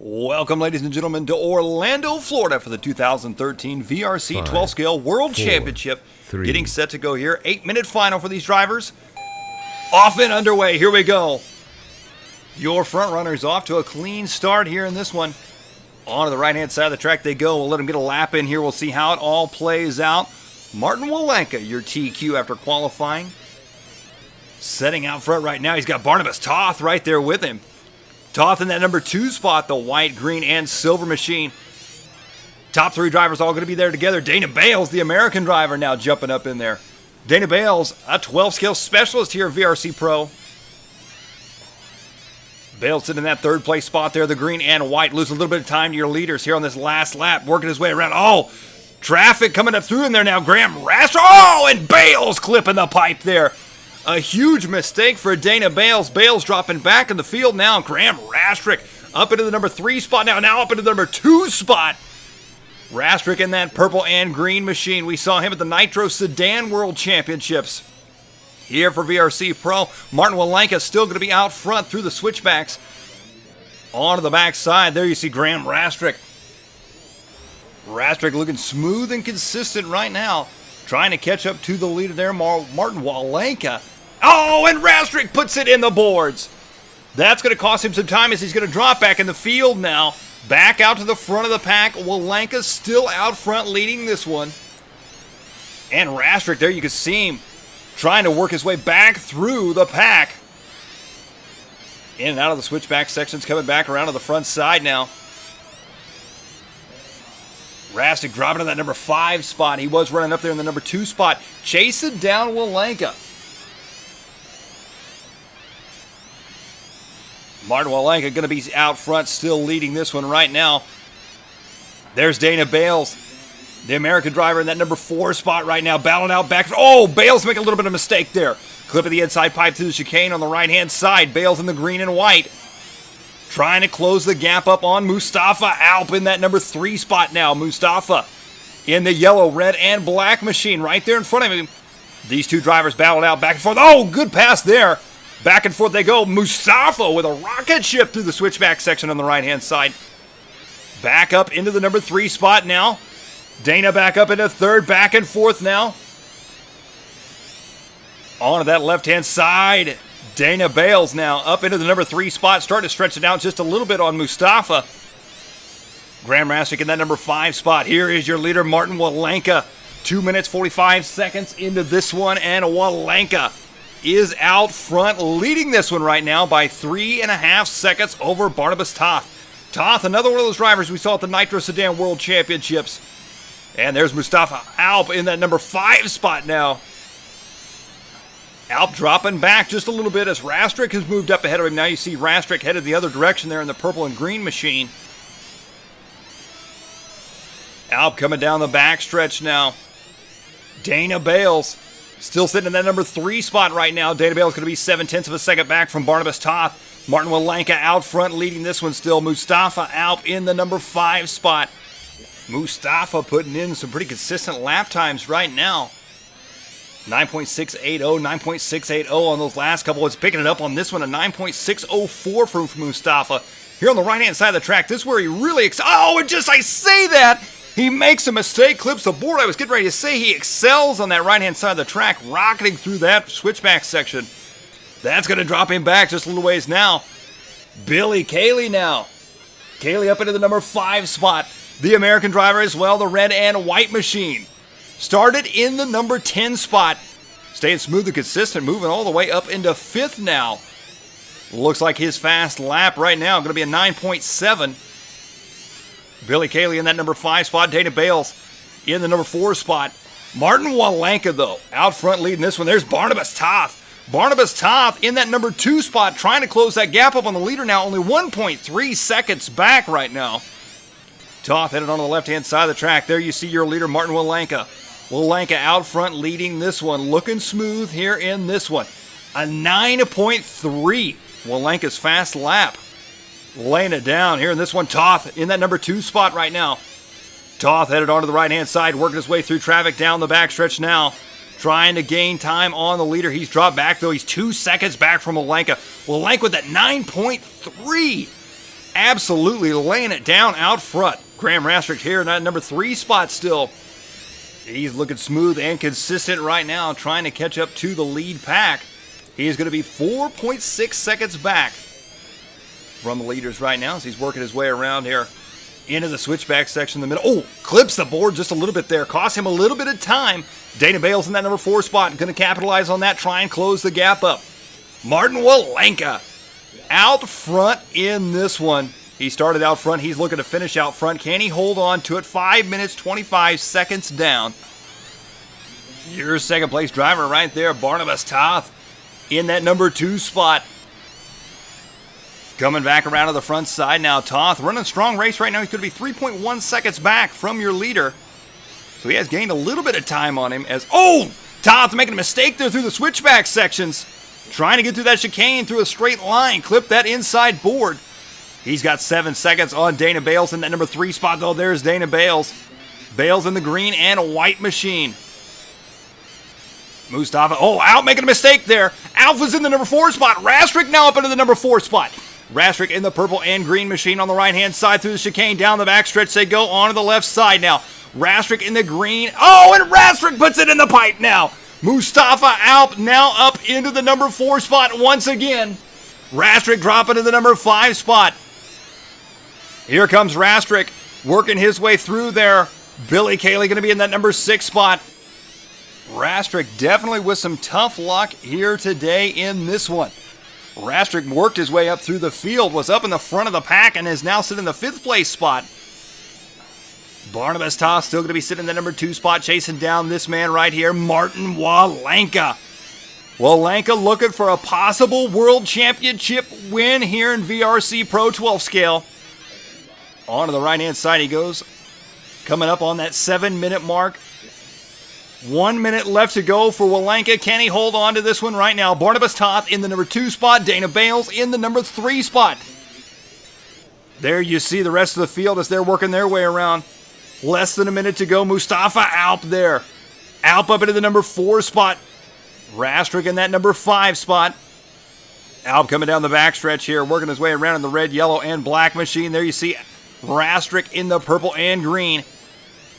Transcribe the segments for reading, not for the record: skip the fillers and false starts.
Welcome, ladies and gentlemen, to Orlando, Florida for the 2013 VRC 12 Scale World Championship. Getting set to go here. 8-minute final for these drivers. Off and underway. Here we go. Your front runners off to a clean start here in this one. On to the right-hand side of the track they go. We'll let them get a lap in here. We'll see how it all plays out. Martin Walenka, your TQ after qualifying. Setting out front right now. He's got Barnabas Toth right there with him. Toth in that number 2 spot, the white, green, and silver machine. Top 3 drivers all going to be there together. Dana Bales, the American driver, now jumping up in there. Dana Bales, a 12-scale specialist here at VRC Pro. Bales sitting in that 3rd place spot there, the green and white. Losing a little bit of time to your leaders here on this last lap, working his way around. Oh, traffic coming up through in there now. Graham Raster. Oh, and Bales clipping the pipe there. A huge mistake for Dana Bales. Bales dropping back in the field now. Graham Rastrick up into the number 3 spot now up into the number 2 spot. Rastrick in that purple and green machine. We saw him at the Nitro Sedan World Championships. Here for VRC Pro, Martin Walenka still going to be out front through the switchbacks. On to the backside, there you see Graham Rastrick. Rastrick looking smooth and consistent right now. Trying to catch up to the leader there, Martin Walenka. Oh, and Rastrick puts it in the boards. That's going to cost him some time as he's going to drop back in the field now. Back out to the front of the pack. Walenka still out front leading this one. And Rastrick there, you can see him trying to work his way back through the pack. In and out of the switchback sections, coming back around to the front side now. Rastrick dropping to that number 5 spot. He was running up there in the number 2 spot. Chasing down Walenka. Martin Walenka going to be out front, still leading this one right now. There's Dana Bales, the American driver in that number 4 spot right now, battling out back. Oh, Bales making a little bit of a mistake there. Clip of the inside pipe to the chicane on the right-hand side. Bales in the green and white. Trying to close the gap up on Mustafa Alp in that number 3 spot now. Mustafa in the yellow, red, and black machine right there in front of him. These two drivers battled out back and forth. Oh, good pass there. Back and forth they go. Mustafa with a rocket ship through the switchback section on the right-hand side. Back up into the number 3 spot now. Dana back up into 3rd. Back and forth now. On to that left-hand side. Dana Bales now up into the number 3 spot. Starting to stretch it out just a little bit on Mustafa. Graham Rastrick in that number 5 spot. Here is your leader, Martin Walenka. 2 minutes, 45 seconds into this one. And Walenka is out front, leading this one right now by 3.5 seconds over Barnabas Toth. Toth, another one of those drivers we saw at the Nitro Sedan World Championships. And there's Mustafa Alp in that number 5 spot now. Alp dropping back just a little bit as Rastrick has moved up ahead of him. Now you see Rastrick headed the other direction there in the purple and green machine. Alp coming down the backstretch now. Dana Bales still sitting in that number 3 spot right now. Dana Bales going to be 0.7 of a second back from Barnabas Toth. Martin Walenka out front leading this one still. Mustafa Alp in the number 5 spot. Mustafa putting in some pretty consistent lap times right now. 9.680, 9.680 on those last couple. It's picking it up on this one, a 9.604 from Mustafa. Here on the right-hand side of the track, this is where he really I say that! He makes a mistake, clips the board. I was getting ready to say he excels on that right-hand side of the track, rocketing through that switchback section. That's going to drop him back just a little ways now. Billy Cayley now. Cayley up into the number 5 spot. The American driver as well, the red and white machine. Started in the number 10 spot. Staying smooth and consistent, moving all the way up into 5th now. Looks like his fast lap right now going to be a 9.7. Billy Cayley in that number 5 spot. Dana Bales in the number 4 spot. Martin Walenka, though, out front leading this one. There's Barnabas Toth. Barnabas Toth in that number 2 spot, trying to close that gap up on the leader now. Only 1.3 seconds back right now. Toth headed on the left-hand side of the track. There you see your leader, Martin Walenka. Walenka out front leading this one. Looking smooth here in this one. A 9.3. Walenka's fast lap. Laying it down here in this one. Toth in that number 2 spot right now. Toth headed onto the right-hand side, working his way through traffic down the backstretch now. Trying to gain time on the leader. He's dropped back, though. He's 2 seconds back from Walenka. Walenka with that 9.3. absolutely laying it down out front. Graham Rastrick here in that number 3 spot still. He's looking smooth and consistent right now, trying to catch up to the lead pack. He is going to be 4.6 seconds back from the leaders right now as he's working his way around here into the switchback section in the middle. Oh, clips the board just a little bit there. Cost him a little bit of time. Dana Bales in that number 4 spot. Going to capitalize on that, try and close the gap up. Martin Walenka out front in this one. He started out front. He's looking to finish out front. Can he hold on to it? 5 minutes, 25 seconds down. Your second place driver right there, Barnabas Toth, in that number 2 spot. Coming back around to the front side now. Toth running a strong race right now. He's going to be 3.1 seconds back from your leader. So he has gained a little bit of time on him as... Oh! Toth making a mistake there through the switchback sections. Trying to get through that chicane through a straight line. Clip that inside board. He's got 7 seconds on Dana Bales in that number 3 spot, though. There's Dana Bales. Bales in the green and white machine. Mustafa, out making a mistake there. Alpha's in the number 4 spot. Rastrick now up into the number 4 spot. Rastrick in the purple and green machine on the right-hand side through the chicane. Down the backstretch they go on to the left side now. Rastrick in the green. Oh, and Rastrick puts it in the pipe now. Mustafa Alp now up into the number 4 spot once again. Rastrick dropping to the number 5 spot. Here comes Rastrick working his way through there. Billy Cayley going to be in that number 6 spot. Rastrick definitely with some tough luck here today in this one. Rastrick worked his way up through the field, was up in the front of the pack, and is now sitting in the 5th place spot. Barnabas Toth still going to be sitting in the number 2 spot, chasing down this man right here, Martin Walenka. Walenka looking for a possible world championship win here in VRC Pro 12 scale. On to the right-hand side he goes. Coming up on that 7-minute mark. 1 minute left to go for Walenka. Can he hold on to this one right now? Barnabas Toth in the number 2 spot. Dana Bales in the number 3 spot. There you see the rest of the field as they're working their way around. Less than a minute to go. Mustafa Alp there. Alp up into the number 4 spot. Rastrick in that number 5 spot. Alp coming down the backstretch here, working his way around in the red, yellow, and black machine. There you see Rastrick in the purple and green.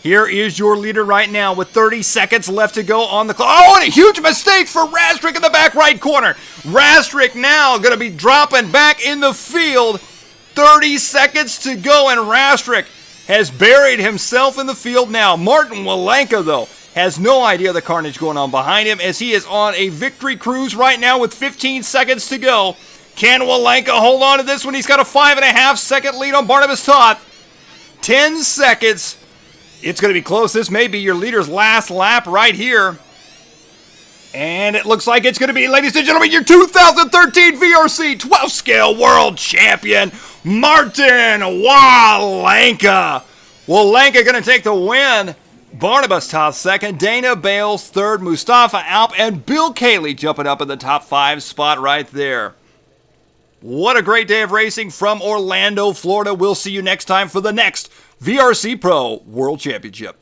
Here is your leader right now with 30 seconds left to go on the clock. Oh, and a huge mistake for Rastrick in the back right corner. Rastrick now going to be dropping back in the field. 30 seconds to go, and Rastrick has buried himself in the field now. Martin Walenka, though, has no idea the carnage going on behind him as he is on a victory cruise right now with 15 seconds to go. Can Walenka hold on to this one? He's got a 5.5 second lead on Barnabas Toth. 10 seconds. It's going to be close. This may be your leader's last lap right here. And it looks like it's going to be, ladies and gentlemen, your 2013 VRC 12 scale world champion, Martin Walenka. Walenka going to take the win. Barnabas Toth second, Dana Bales third, Mustafa Alp, and Bill Cayley jumping up in the top 5 spot right there. What a great day of racing from Orlando, Florida. We'll see you next time for the next VRC Pro World Championship.